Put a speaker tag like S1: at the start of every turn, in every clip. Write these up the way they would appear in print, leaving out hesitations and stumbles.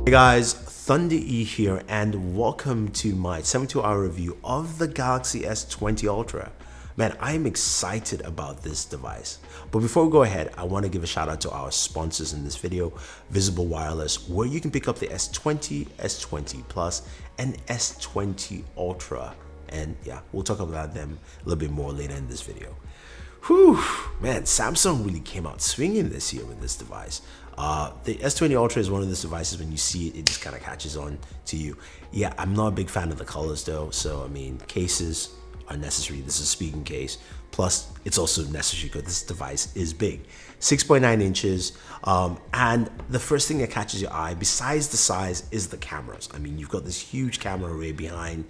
S1: Hey guys, Thunder E here and welcome to my 72-hour review of the Galaxy S20 Ultra. Man, I'm excited about this device. But before we go ahead, I want to give a shout out to our sponsors in this video, Visible Wireless, where you can pick up the S20, S20 Plus, and S20 Ultra. And yeah, we'll talk about them a little bit more later in this video. Whew, man, Samsung really came out swinging this year with this device. The S20 Ultra is one of those devices when you see it, it just kind of catches on to you. Yeah, I'm not a big fan of the colors though, so I mean, cases are necessary. This is a speaking case. Plus, it's also necessary because this device is big. 6.9 inches, and the first thing that catches your eye, besides the size, is the cameras. I mean, you've got this huge camera array behind.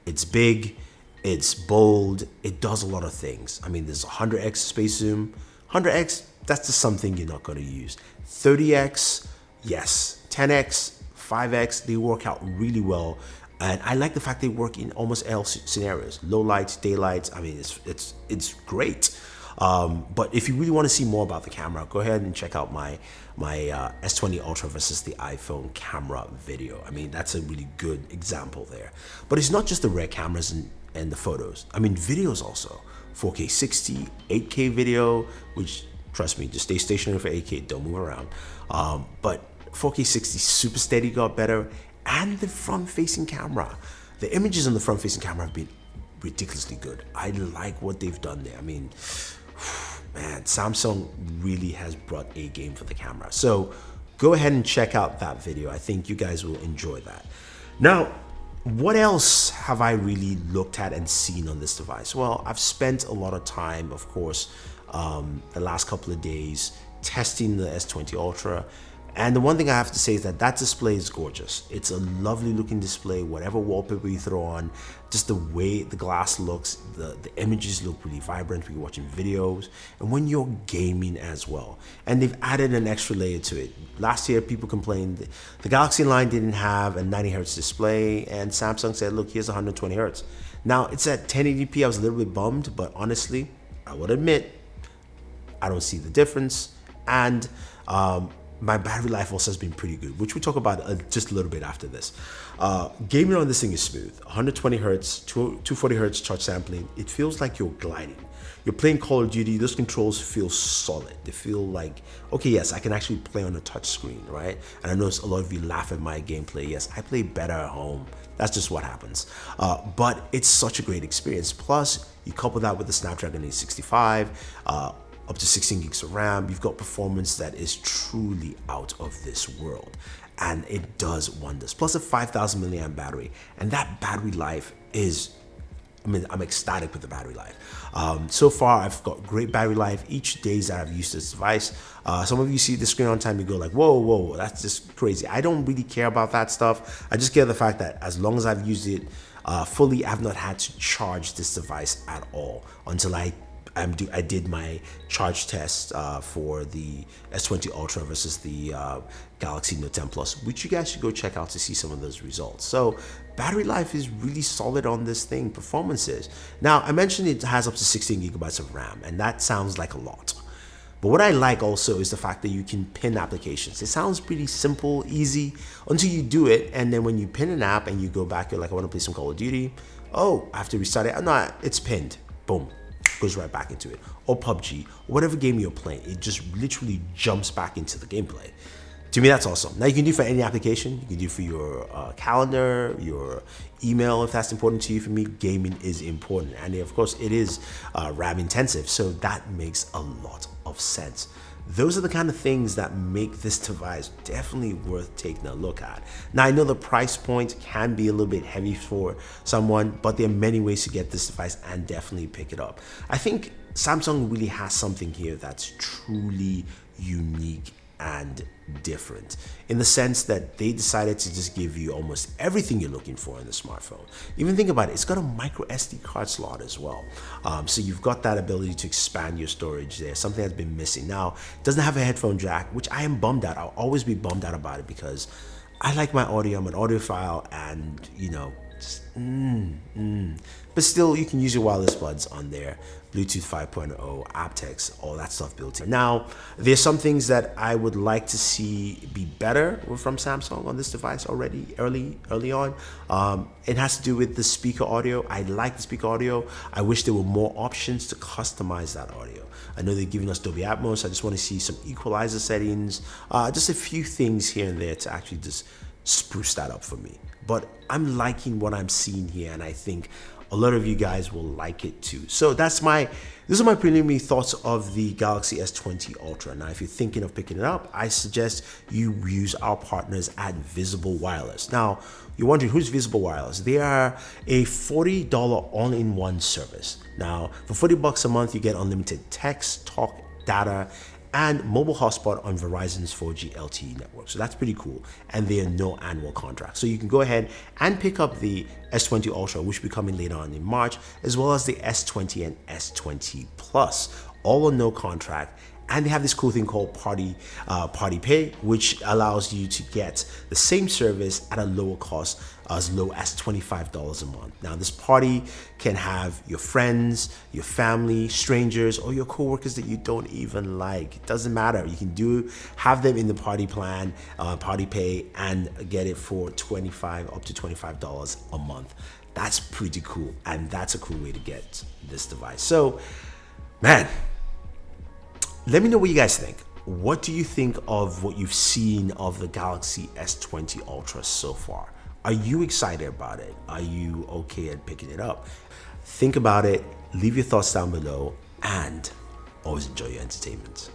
S1: It's big. It's bold. It does a lot of things. I mean, there's 100x space zoom. 100x, that's just something you're not going to use. 30x, yes. 10x, 5x, they work out really well. And I like the fact they work in almost all scenarios. Low lights, daylights. I mean, it's great. But if you really want to see more about the camera, go ahead and check out my S20 Ultra versus the iPhone camera video. I mean, that's a really good example there. But it's not just the rear cameras and the photos. I mean, videos also. 4K 60, 8K video, which, trust me, just stay stationary for 8K, don't move around. But 4K 60 super steady got better, and the front-facing camera. The images on the front-facing camera have been ridiculously good. I like what they've done there. I mean, man, Samsung really has brought a game for the camera. So go ahead and check out that video. I think you guys will enjoy that. Now, what else have I really looked at and seen on this device? Well, I've spent a lot of time, of course, the last couple of days testing the S20 Ultra. And the one thing I have to say is that display is gorgeous. It's a lovely looking display, whatever wallpaper you throw on, just the way the glass looks, the images look really vibrant when you're watching videos and when you're gaming as well. And they've added an extra layer to it. Last year, people complained the Galaxy line didn't have a 90 Hz display, and Samsung said, look, here's 120 Hz. Now it's at 1080p. I was a little bit bummed, but honestly, I would admit, I don't see the difference. And my battery life also has been pretty good, which we'll talk about just a little bit after this. Gaming on this thing is smooth. 120 Hz, 240 Hz touch sampling. It feels like you're gliding. You're playing Call of Duty, those controls feel solid. They feel like, okay, yes, I can actually play on a touch screen, right? And I know a lot of you laugh at my gameplay. Yes, I play better at home. That's just what happens. But it's such a great experience. Plus, you couple that with the Snapdragon 865, up to 16 gigs of RAM, you've got performance that is truly out of this world, and it does wonders. Plus a 5,000 milliamp battery, and that battery life is, I mean, I'm ecstatic with the battery life. So far, I've got great battery life each day that I've used this device. Some of you see the screen on time, you go like, whoa, that's just crazy. I don't really care about that stuff. I just care the fact that as long as I've used it fully, I've not had to charge this device at all until I did my charge test for the S20 Ultra versus the Galaxy Note 10 Plus, which you guys should go check out to see some of those results. So battery life is really solid on this thing, performances. Now, I mentioned it has up to 16 gigabytes of RAM, and that sounds like a lot. But what I like also is the fact that you can pin applications. It sounds pretty simple, easy, until you do it, and then when you pin an app and you go back, you're like, I want to play some Call of Duty. Oh, I have to restart it. No, it's pinned. Boom. Goes right back into it. Or PUBG, or whatever game you're playing, it just literally jumps back into the gameplay. To me, that's awesome. Now you can do it for any application. You can do it for your calendar, your email, if that's important to you. For me, gaming is important, and of course it is RAM intensive, so that makes a lot of sense. Those are the kind of things that make this device definitely worth taking a look at. Now, I know the price point can be a little bit heavy for someone, but there are many ways to get this device and definitely pick it up. I think Samsung really has something here that's truly unique and different, in the sense that they decided to just give you almost everything you're looking for in the smartphone. Even think about it, it's got a micro SD card slot as well. So you've got that ability to expand your storage there, something that's been missing. Now, it doesn't have a headphone jack, which I am bummed out. I'll always be bummed out about it because I like my audio, I'm an audiophile, and you know, But still, you can use your wireless buds on there. Bluetooth 5.0, aptX, all that stuff built in. Now, there's some things that I would like to see be better from Samsung on this device already, early on. It has to do with the speaker audio. I like the speaker audio. I wish there were more options to customize that audio. I know they're giving us Dolby Atmos. I just want to see some equalizer settings, just a few things here and there to actually just spruce that up for me. But I'm liking what I'm seeing here, and I think a lot of you guys will like it too. So these are my preliminary thoughts of the Galaxy S20 Ultra. Now, if you're thinking of picking it up, I suggest you use our partners at Visible Wireless. Now, you're wondering who's Visible Wireless? They are a $40 all-in-one service. Now, for $40 a month, you get unlimited text, talk, data, and mobile hotspot on Verizon's 4G LTE network. So that's pretty cool. And there are no annual contracts. So you can go ahead and pick up the S20 Ultra, which will be coming later on in March, as well as the S20 and S20 Plus, all on no contract. And they have this cool thing called Party Pay, which allows you to get the same service at a lower cost, as low as $25 a month. Now, this party can have your friends, your family, strangers, or your coworkers that you don't even like. It doesn't matter. You can have them in the party plan, Party Pay, and get it for up to $25 a month. That's pretty cool, and that's a cool way to get this device. So, man, let me know what you guys think. What do you think of what you've seen of the Galaxy S20 Ultra so far? Are you excited about it? Are you okay at picking it up? Think about it, leave your thoughts down below, and always enjoy your entertainment.